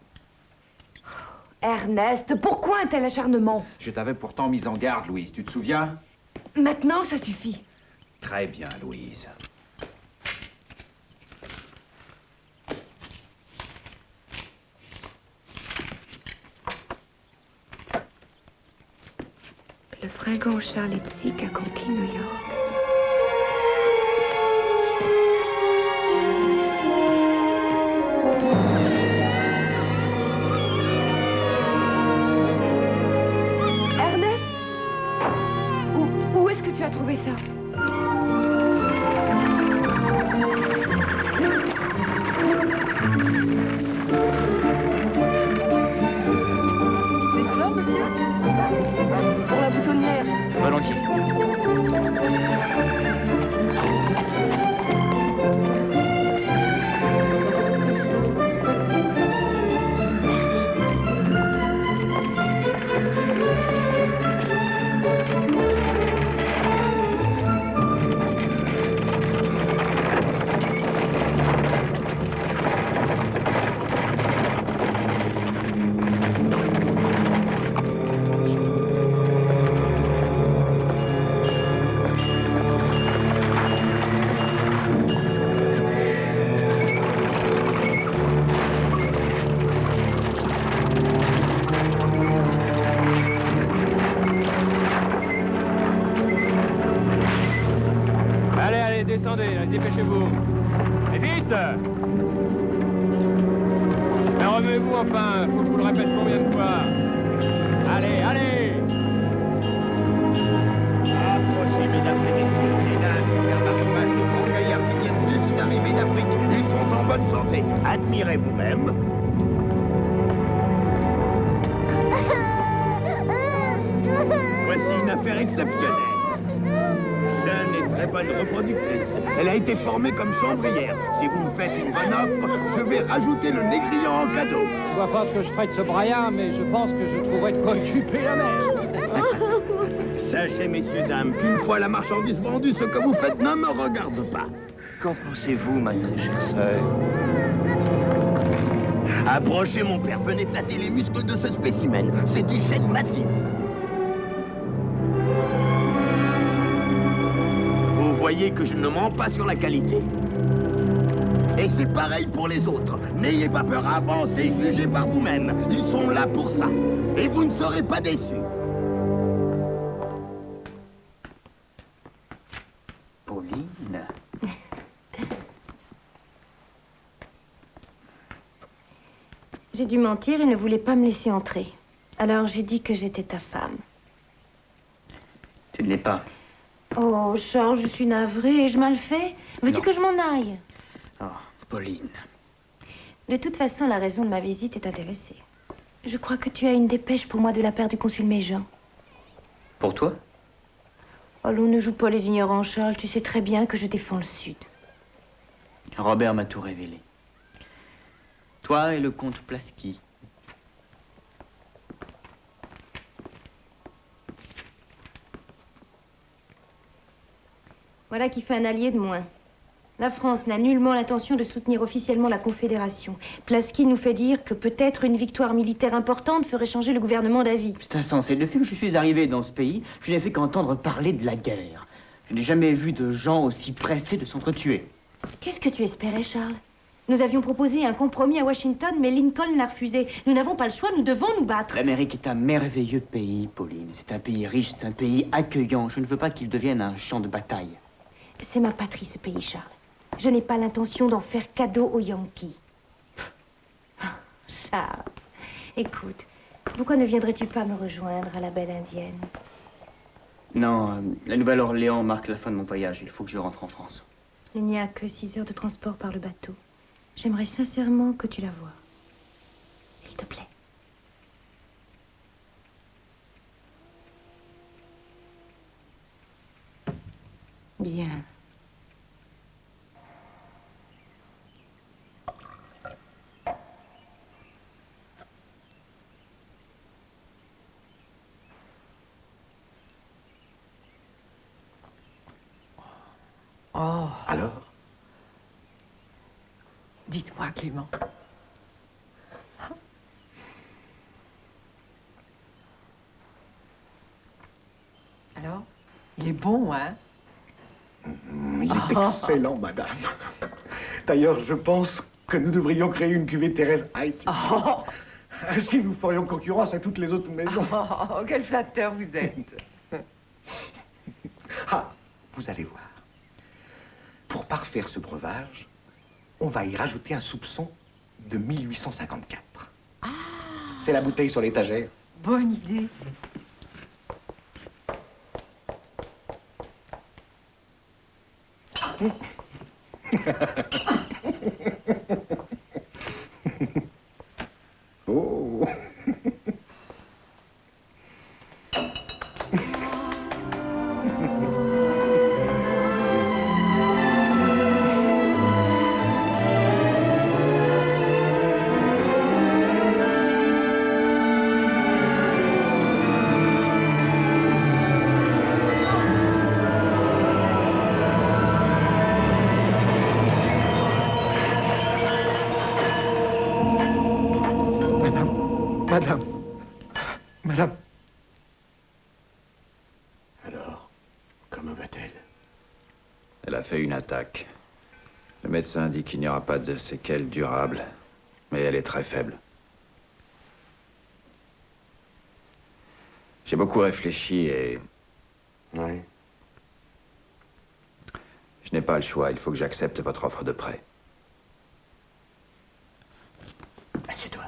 Ernest, pourquoi un tel acharnement? Je t'avais pourtant mis en garde, Louise. Tu te souviens? Maintenant, ça suffit. Très bien, Louise. Le fringant Charles Etzik a conquis New York. Ernest? Où est-ce que tu as trouvé ça? Des fleurs, monsieur? Pour la boutonnière. Volontiers. descendez, dépêchez-vous. Et vite! Mais remuez-vous enfin, faut que je vous le répète combien de fois. Allez, allez! Approchez, mesdames et messieurs, j'ai là un superbe arrivage de grands gaillards qui viennent juste d'arriver d'Afrique. Ils sont en bonne santé. Admirez vous-même. Voici une affaire exceptionnelle. Jeune et très bonne reproductrice. Elle a été formée comme chambrière. Si vous me faites une bonne offre, je vais rajouter le négriant en cadeau. Je vois pas ce que je ferai de ce braillard, mais je pense que je trouverai de quoi occuper la mère. Sachez, messieurs, dames, qu'une fois la marchandise vendue, ce que vous faites ne me regarde pas. Qu'en pensez-vous, ma très chère sœur? Approchez, mon père. Venez tâter les muscles de ce spécimen. C'est du chêne massif. Vous voyez que je ne mens pas sur la qualité. Et c'est pareil pour les autres. N'ayez pas peur, avancez, jugez par vous-même. Ils sont là pour ça. Et vous ne serez pas déçus. Pauline. J'ai dû mentir et ne voulais pas me laisser entrer. Alors j'ai dit que j'étais ta femme. Tu ne l'es pas. Oh, Charles, je suis navrée et je mal fais. Veux-tu que je m'en aille? Oh, Pauline. De toute façon, la raison de ma visite est intéressée. Je crois que tu as une dépêche pour moi de la part du consul Méjean. Pour toi? Allons, ne joue pas les ignorants, Charles. Tu sais très bien que je défends le Sud. Robert m'a tout révélé. Toi et le comte Plasky. Voilà qui fait un allié de moins. La France n'a nullement l'intention de soutenir officiellement la Confédération. Plasky nous fait dire que peut-être une victoire militaire importante ferait changer le gouvernement d'avis. C'est insensé. Depuis que je suis arrivé dans ce pays, je n'ai fait qu'entendre parler de la guerre. Je n'ai jamais vu de gens aussi pressés de s'entretuer. Qu'est-ce que tu espérais, Charles? Nous avions proposé un compromis à Washington, mais Lincoln l'a refusé. Nous n'avons pas le choix, nous devons nous battre. L'Amérique est un merveilleux pays, Pauline. C'est un pays riche, c'est un pays accueillant. Je ne veux pas qu'il devienne un champ de bataille. C'est ma patrie, ce pays, Charles. Je n'ai pas l'intention d'en faire cadeau aux Yankees. Charles, écoute, pourquoi ne viendrais-tu pas me rejoindre à la belle indienne? Non, la Nouvelle-Orléans marque la fin de mon voyage. Il faut que je rentre en France. Il n'y a que 6 heures de transport par le bateau. J'aimerais sincèrement que tu la voies. S'il te plaît. Bien. Oh. Alors? Dites-moi, Clément. Alors? Il est bon, hein? Il est excellent, madame. D'ailleurs, je pense que nous devrions créer une cuvée Thérèse Height. Ainsi, nous ferions concurrence à toutes les autres maisons. Oh, quel flatteur vous êtes. Ah, vous allez voir. Pour parfaire ce breuvage, on va y rajouter un soupçon de 1854. Ah. C'est la bouteille sur l'étagère. Bonne idée. Oh. Madame. Alors, comment va-t-elle? Elle a fait une attaque. Le médecin dit qu'il n'y aura pas de séquelles durables, mais elle est très faible. J'ai beaucoup réfléchi et... Oui. Je n'ai pas le choix, il faut que j'accepte votre offre de prêt. Assieds-toi.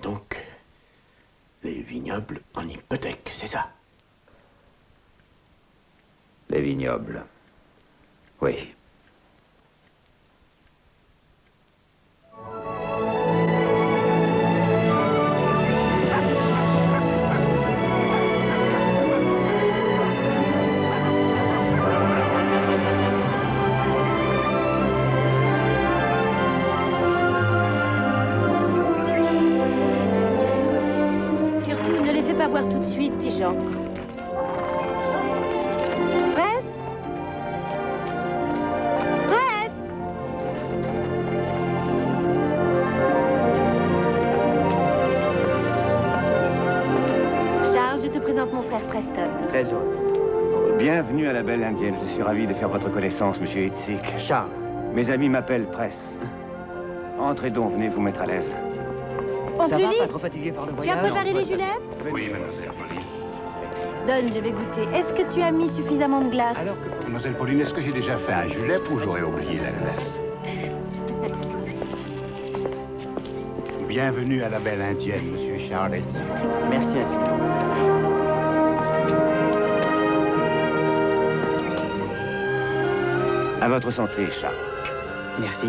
Donc, les vignobles en hypothèque, c'est ça? Les vignobles. Oui. Surtout, ne les fais pas boire tout de suite, petit Jean. Presse? Presse? Charles, je te présente mon frère Preston. Très heureux. Bienvenue à la Belle Indienne. Je suis ravi de faire votre connaissance, monsieur Hitzik. Charles. Mes amis m'appellent Press. Entrez donc, venez vous mettre à l'aise. Ça va, pas trop fatigué par le Tu as préparé les julep? Oui, mademoiselle Pauline. Donne, je vais goûter. Est-ce que tu as mis suffisamment de glace? Mademoiselle Pauline, est-ce que j'ai déjà fait un julep ou j'aurais oublié la glace? Bienvenue à la Belle Indienne, monsieur Charles Hitzik. Merci À votre santé, Charles. Merci.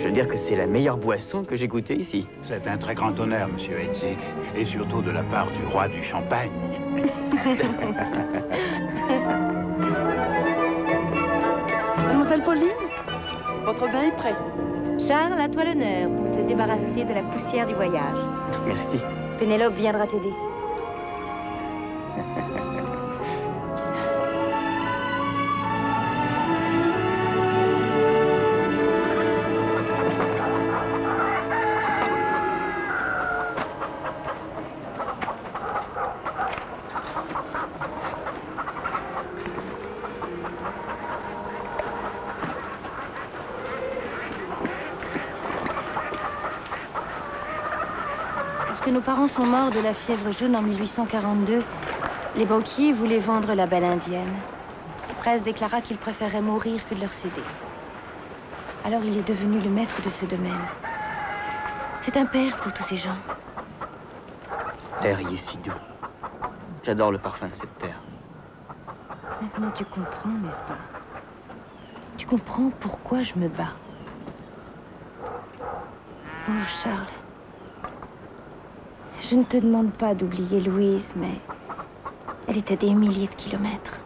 Je veux dire que c'est la meilleure boisson que j'ai goûtée ici. C'est un très grand honneur, monsieur Hitzik, et surtout de la part du roi du Champagne. Mademoiselle Pauline, votre bain est prêt. Charles, à toi l'honneur pour te débarrasser de la poussière du voyage. Merci. Pénélope viendra t'aider. Lorsque nos parents sont morts de la fièvre jaune en 1842, les banquiers voulaient vendre la Belle Indienne. Presse déclara qu'il préférait mourir que de leur céder. Alors il est devenu le maître de ce domaine. C'est un père pour tous ces gens. L'air y est si doux. J'adore le parfum de cette terre. Maintenant tu comprends, n'est-ce pas? Tu comprends pourquoi je me bats. Oh, Charles. Je ne te demande pas d'oublier Louise, mais elle est à des milliers de kilomètres.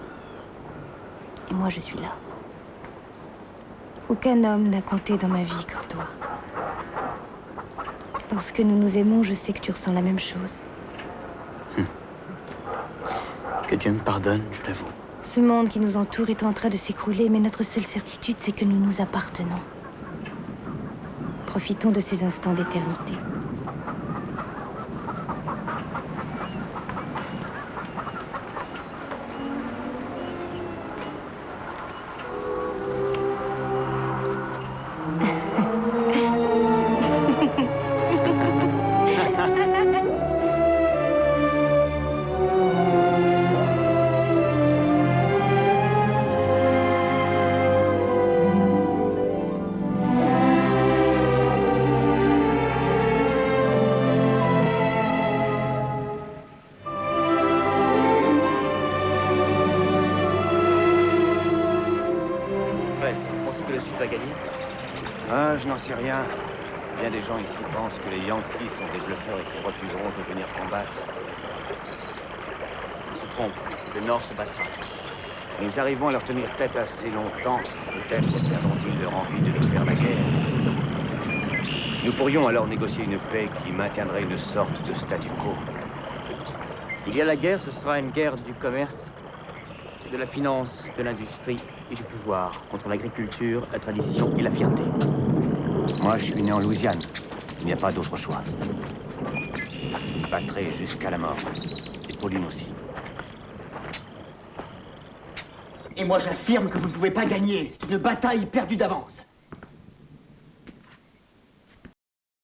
Et moi, je suis là. Aucun homme n'a compté dans ma vie comme toi. Lorsque nous nous aimons, je sais que tu ressens la même chose. Que Dieu me pardonne, je l'avoue. Ce monde qui nous entoure est en train de s'écrouler, mais notre seule certitude, c'est que nous nous appartenons. Profitons de ces instants d'éternité. Ah, je n'en sais rien. Bien des gens ici pensent que les Yankees sont des bluffeurs et qu'ils refuseront de venir combattre. Ils se trompent. Le Nord se battra. Si nous arrivons à leur tenir tête assez longtemps, peut-être perdront-ils leur envie de nous faire la guerre. Nous pourrions alors négocier une paix qui maintiendrait une sorte de statu quo. S'il y a la guerre, ce sera une guerre du commerce, de la finance, de l'industrie et du pouvoir, contre l'agriculture, la tradition et la fierté. Moi, je suis né en Louisiane. Il n'y a pas d'autre choix. Je battrai jusqu'à la mort. Et Pauline aussi. Et moi, j'affirme que vous ne pouvez pas gagner. C'est une bataille perdue d'avance.